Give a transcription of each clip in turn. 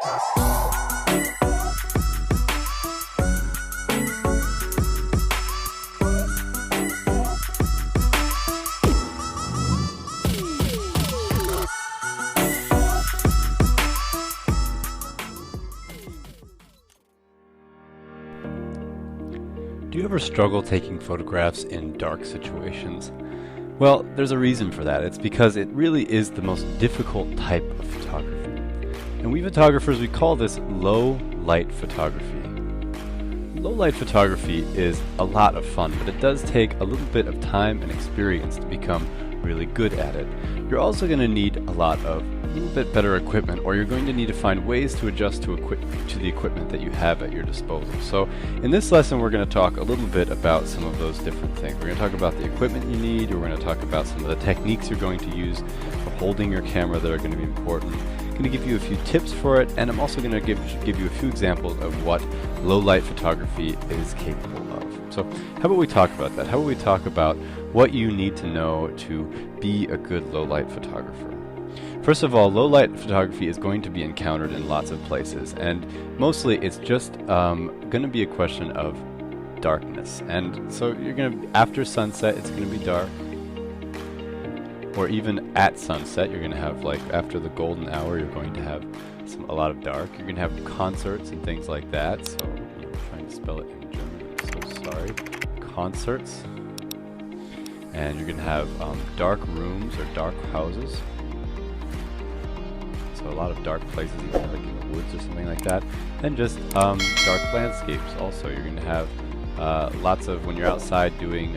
Do you ever struggle taking photographs in dark situations? Well, there's a reason for that. It's because it really is the most difficult type of photography. And we photographers, we call this low light photography. Low light photography is a lot of fun, but it does take a little bit of time and experience to become really good at it. You're also going to need a little bit better equipment, or you're going to need to find ways to adjust to the equipment that you have at your disposal. So in this lesson we're going to talk a little bit about some of those different things. We're going to talk about the equipment you need, we're going to talk about some of the techniques you're going to use for holding your camera that are going to be important. I'm going to give you a few tips for it, and I'm also going to give you a few examples of what low light photography is capable of. So how about we talk about that? How about we talk about what you need to know to be a good low light photographer? First of all, low light photography is going to be encountered in lots of places, and mostly it's just going to be a question of darkness. And so you're going to, after sunset, it's going to be dark, or even at sunset, you're going to have, like, after the golden hour, you're going to have a lot of dark. You're going to have concerts and things like that. So I'm trying to spell it in German, I'm so sorry. Concerts. And you're going to have dark rooms or dark houses. So a lot of dark places, even like in the woods or something like that. And just dark landscapes also. You're going to have lots of, when you're outside doing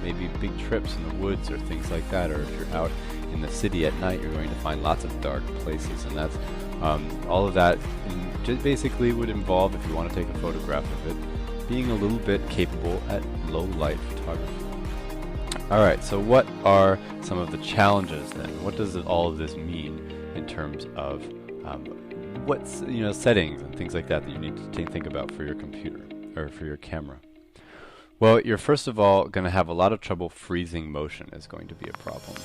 maybe big trips in the woods or things like that, or if you're out in the city at night, you're going to find lots of dark places. And that's all of that just basically would involve, if you want to take a photograph of it, being a little bit capable at low light photography. Alright, so what are some of the challenges then? What does all of this mean in terms of what's, settings and things like that you need to think about for your computer or for your camera? Well, you're first of all going to have a lot of trouble freezing motion is going to be a problem.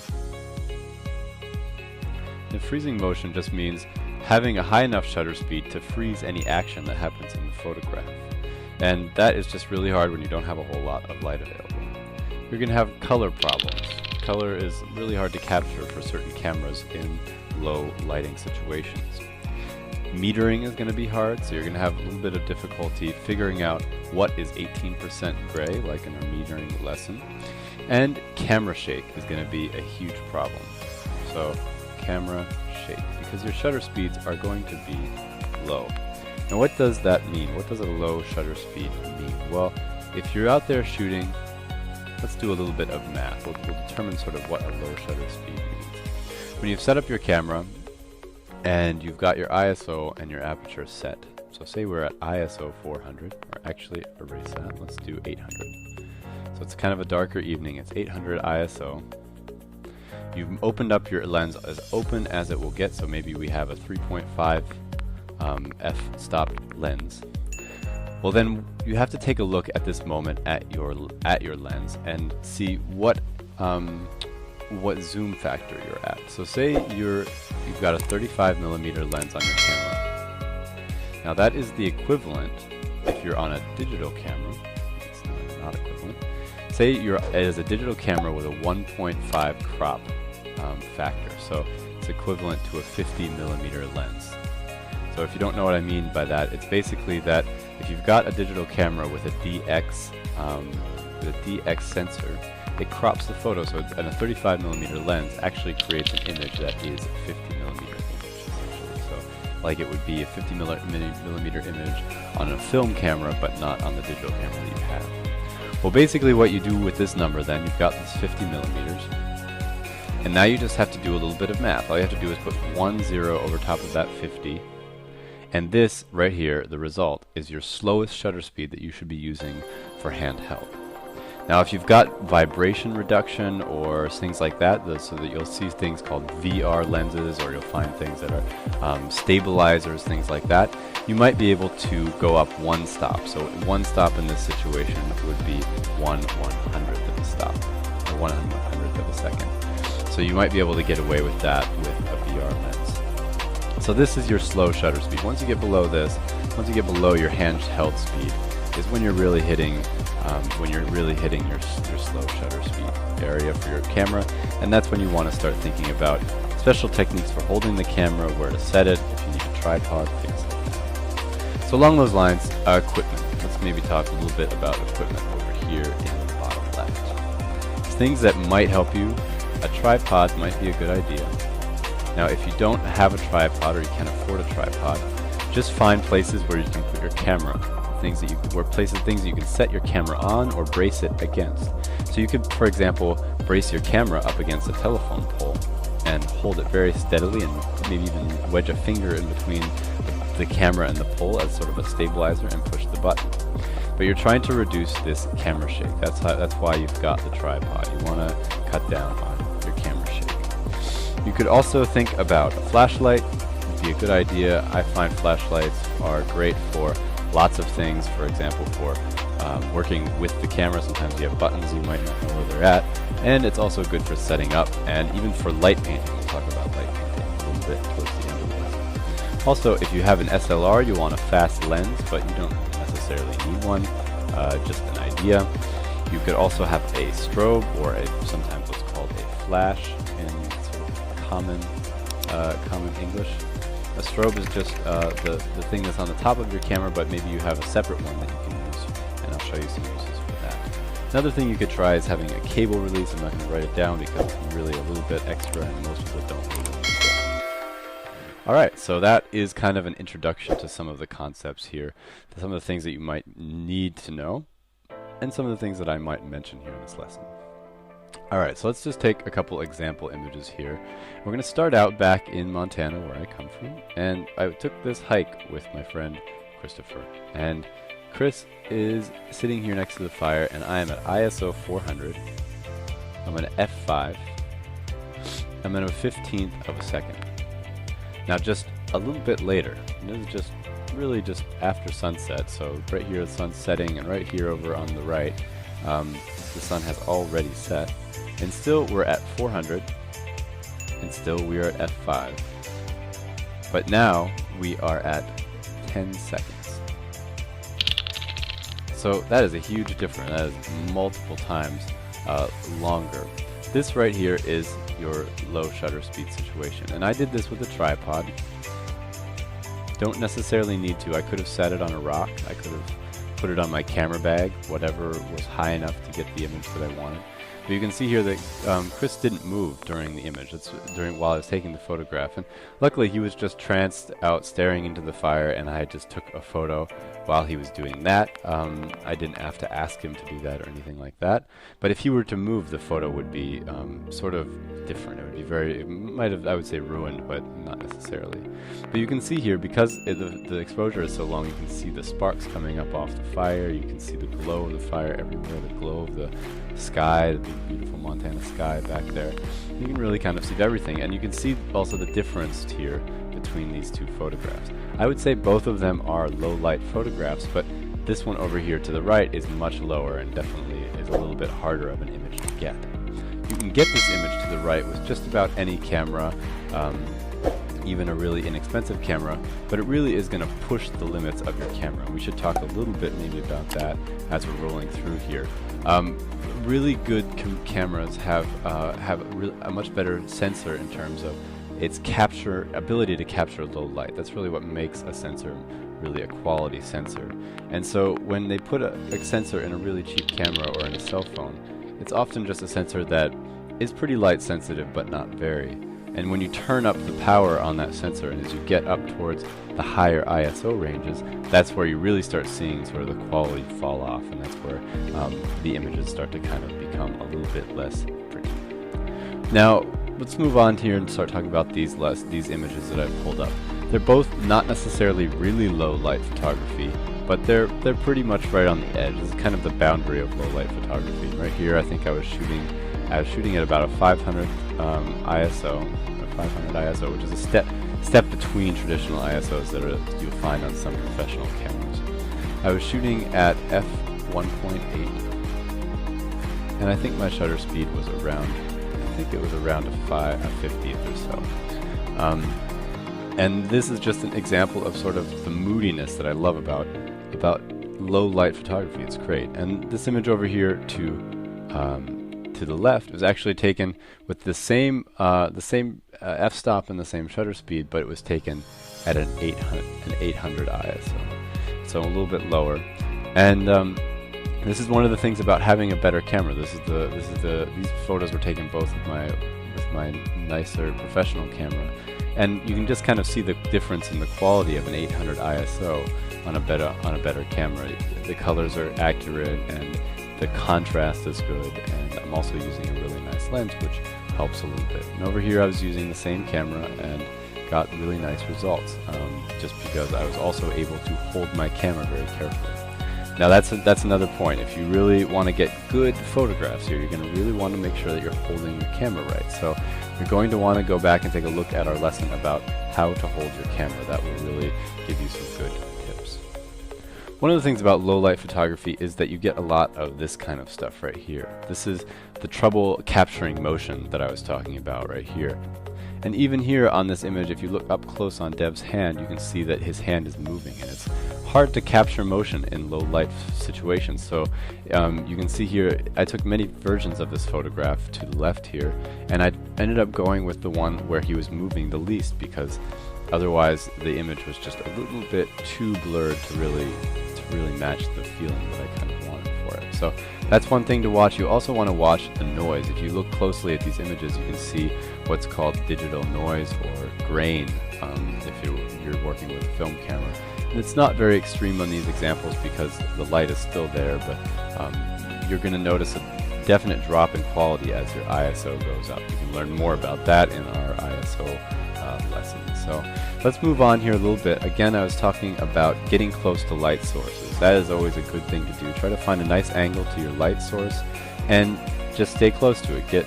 And freezing motion just means having a high enough shutter speed to freeze any action that happens in the photograph. And that is just really hard when you don't have a whole lot of light available. You're going to have color problems. Color is really hard to capture for certain cameras in low lighting situations. Metering is going to be hard, so you're going to have a little bit of difficulty figuring out what is 18% gray, like in our metering lesson. And camera shake is going to be a huge problem. So camera shake, because your shutter speeds are going to be low. And what does that mean? What does a low shutter speed mean? Well, if you're out there shooting, let's do a little bit of math. We'll determine sort of what a low shutter speed means. When you've set up your camera and you've got your ISO and your aperture set, so say we're at ISO 400, or actually erase that, let's do 800. So it's kind of a darker evening, it's 800 ISO. You've opened up your lens as open as it will get, so maybe we have a 3.5 f-stop lens. Well, then you have to take a look at this moment at your lens and see what zoom factor you're at. So say you've got a 35mm lens on your camera. Now that is the equivalent, if you're on a digital camera, it's not equivalent. Say you're as a digital camera with a 1.5 crop factor, so it's equivalent to a 50mm lens. So if you don't know what I mean by that, it's basically that if you've got a digital camera with a DX sensor, it crops the photo, so a 35mm lens actually creates an image that is a 50mm image, essentially. So, like, it would be a 50mm image on a film camera, but not on the digital camera that you have. Well, basically what you do with this number then, you've got this 50mm, and now you just have to do a little bit of math. All you have to do is put 1 0 over top of that 50, and this right here, the result, is your slowest shutter speed that you should be using for handheld. Now if you've got vibration reduction or things like that, so that you'll see things called VR lenses, or you'll find things that are stabilizers, things like that, you might be able to go up one stop. So one stop in this situation would be 1/100th of a stop, or 1/100th of a second. So you might be able to get away with that with a VR lens. So this is your slow shutter speed. Once you get below this, once you get below your handheld speed, is when you're really hitting your slow shutter speed area for your camera, and that's when you want to start thinking about special techniques for holding the camera, where to set it, if you need a tripod, things like that. So along those lines, equipment. Let's maybe talk a little bit about equipment over here in the bottom left. Things that might help you. A tripod might be a good idea. Now, if you don't have a tripod or you can't afford a tripod, just find places where you can put your camera. Things that you can set your camera on or brace it against. So you could, for example, brace your camera up against a telephone pole and hold it very steadily, and maybe even wedge a finger in between the camera and the pole as sort of a stabilizer and push the button. But you're trying to reduce this camera shake. That's why you've got the tripod. You want to cut down on your camera shake. You could also think about a flashlight. Would be a good idea. I find flashlights are great for lots of things. For example, for working with the camera. Sometimes you have buttons you might not know where they're at, and it's also good for setting up and even for light painting. We'll talk about light painting a little bit towards the end of the lesson. Also, if you have an SLR, you want a fast lens, but you don't necessarily need one. Just an idea. You could also have a strobe, or sometimes what's called a flash in sort of common English. A strobe is just the thing that's on the top of your camera, but maybe you have a separate one that you can use, and I'll show you some uses for that. Another thing you could try is having a cable release. I'm not going to write it down because it's really a little bit extra, and most people don't need it. Alright, so that is kind of an introduction to some of the concepts here, to some of the things that you might need to know, and some of the things that I might mention here in this lesson. Alright, so let's just take a couple example images here. We're going to start out back in Montana, where I come from, and I took this hike with my friend Christopher. And Chris is sitting here next to the fire, and I am at ISO 400. I'm at f5. I'm at a 15th of a second. Now just a little bit later, and this is just really just after sunset, so right here the sun's setting, and right here over on the right, the sun has already set. And still we're at 400, and still we are at f5. But now we are at 10 seconds. So that is a huge difference. That is multiple times longer. This right here is your low shutter speed situation. And I did this with a tripod. Don't necessarily need to. I could have set it on a rock. I could have put it on my camera bag, whatever was high enough to get the image that I wanted. But you can see here that Chris didn't move during the image. It's while I was taking the photograph, and luckily he was just tranced out staring into the fire, and I just took a photo while he was doing that. I didn't have to ask him to do that or anything like that. But if he were to move, the photo would be sort of different. It would be it might have, I would say, ruined, but not necessarily. But you can see here, because the exposure is so long, you can see the sparks coming up off the fire. You can see the glow of the fire everywhere, the glow of the sky, the beautiful Montana sky back there. You can really kind of see everything, and you can see also the difference here between these two photographs. I would say both of them are low light photographs, but this one over here to the right is much lower and definitely is a little bit harder of an image to get. You can get this image to the right with just about any camera, even a really inexpensive camera, but it really is going to push the limits of your camera. We should talk a little bit maybe about that as we're rolling through here. Really good cameras have a much better sensor in terms of its ability to capture low light. That's really what makes a sensor really a quality sensor. And so when they put a sensor in a really cheap camera or in a cell phone, it's often just a sensor that is pretty light sensitive but not very. And when you turn up the power on that sensor, and as you get up towards the higher ISO ranges, that's where you really start seeing sort of the quality fall off, and that's where the images start to kind of become a little bit less pretty. Now, let's move on here and start talking about these images that I've pulled up. They're both not necessarily really low light photography, but they're pretty much right on the edge. This is kind of the boundary of low light photography. Right here, I think I was shooting at about a 500 ISO, which is a step between traditional ISOs that you'll find on some professional cameras. I was shooting at f1.8, and I think my shutter speed was around, I think it was around a 50th or so. And this is just an example of sort of the moodiness that I love about low light photography. It's great. And this image over here to the left was actually taken with the same f-stop and the same shutter speed, but it was taken at an 800 ISO, so a little bit lower. And this is one of the things about having a better camera. These photos were taken both with my nicer professional camera, and you can just kind of see the difference in the quality of an 800 ISO on a better camera. The colors are accurate and the contrast is good, and I'm also using a really nice lens, which helps a little bit. And over here I was using the same camera and got really nice results, just because I was also able to hold my camera very carefully. Now that's another point. If you really want to get good photographs here, you're going to really want to make sure that you're holding your camera right. So you're going to want to go back and take a look at our lesson about how to hold your camera. That will really give you some good tips. One of the things about low light photography is that you get a lot of this kind of stuff right here. This is the trouble capturing motion that I was talking about right here. And even here on this image, if you look up close on Dev's hand, you can see that his hand is moving, and it's hard to capture motion in low light situations. So you can see here, I took many versions of this photograph to the left here, and I ended up going with the one where he was moving the least, because otherwise the image was just a little bit too blurred to really match the feeling that I kind of wanted for it. So that's one thing to watch. You also want to watch the noise. If you look closely at these images, you can see what's called digital noise or grain if you're working with a film camera. And it's not very extreme on these examples because the light is still there, but you're going to notice a definite drop in quality as your ISO goes up. You can learn more about that in our ISO lesson. So let's move on here a little bit. Again, I was talking about getting close to light sources. That is always a good thing to do. Try to find a nice angle to your light source and just stay close to it.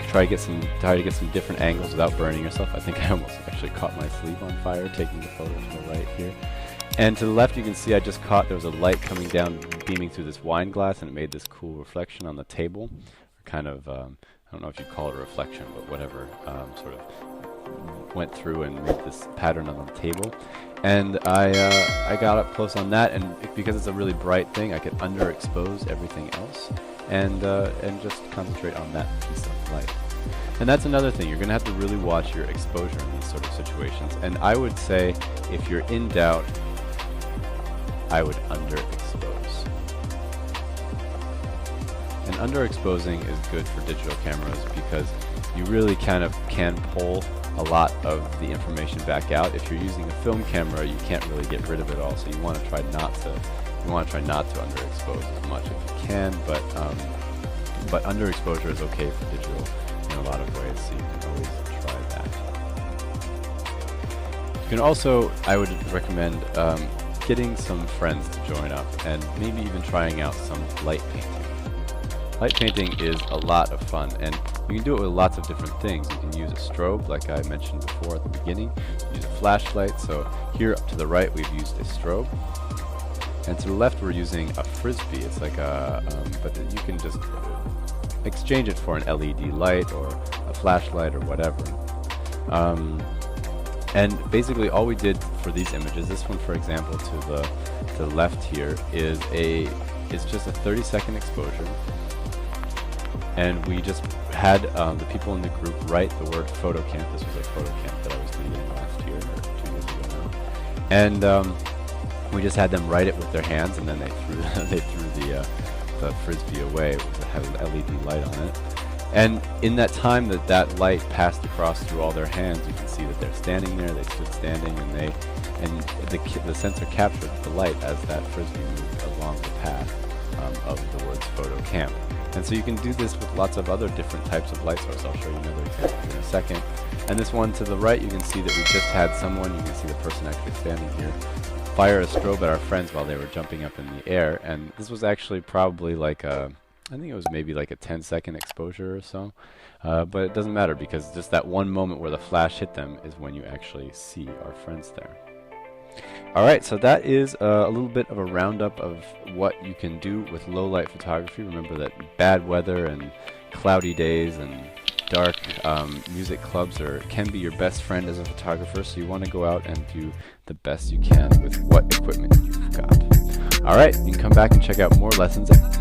Try to get some different angles without burning yourself. I think I almost actually caught my sleeve on fire taking the photo to the right here. And to the left you can see I just caught there was a light coming down beaming through this wine glass, and it made this cool reflection on the table. Kind of I don't know if you call it a reflection, but whatever, sort of went through and made this pattern on the table. And I got up close on that, and because it's a really bright thing, I could underexpose everything else and just concentrate on that piece of light. And that's another thing. You're going to have to really watch your exposure in these sort of situations. And I would say, if you're in doubt, I would underexpose. And underexposing is good for digital cameras because you really kind of can pull a lot of the information back out. If you're using a film camera, you can't really get rid of it all, so you want to try not to underexpose as much if you can, but underexposure is okay for digital in a lot of ways, so you can always try that. You can also, I would recommend getting some friends to join up and maybe even trying out some light painting. Light painting is a lot of fun, and you can do it with lots of different things. You can use a strobe, like I mentioned before at the beginning. Use a flashlight. So here to the right, we've used a strobe, and to the left, we're using a frisbee. It's like a, but you can just exchange it for an LED light or a flashlight or whatever. And basically, all we did for these images, this one, for example, to the left here, is just a 30-second exposure. And we just had the people in the group write the word photo camp. This was a photo camp that I was leading last year, or 2 years ago now. And we just had them write it with their hands, and then they threw the frisbee away. It had an LED light on it. And in that time that light passed across through all their hands, you can see that they're standing there. They stood standing, and the sensor captured the light as that frisbee moved along the path of the words photo camp. And so you can do this with lots of other different types of light sources. I'll show you another example in a second. And this one to the right, you can see that we just had someone, you can see the person actually standing here, fire a strobe at our friends while they were jumping up in the air. And this was actually probably like I think it was maybe like a 10-second exposure or so. But it doesn't matter because just that one moment where the flash hit them is when you actually see our friends there. Alright, so that is a little bit of a roundup of what you can do with low light photography. Remember that bad weather and cloudy days and dark. Music clubs can be your best friend as a photographer, so you want to go out and do the best you can with what equipment you've got. Alright, you can come back and check out more lessons at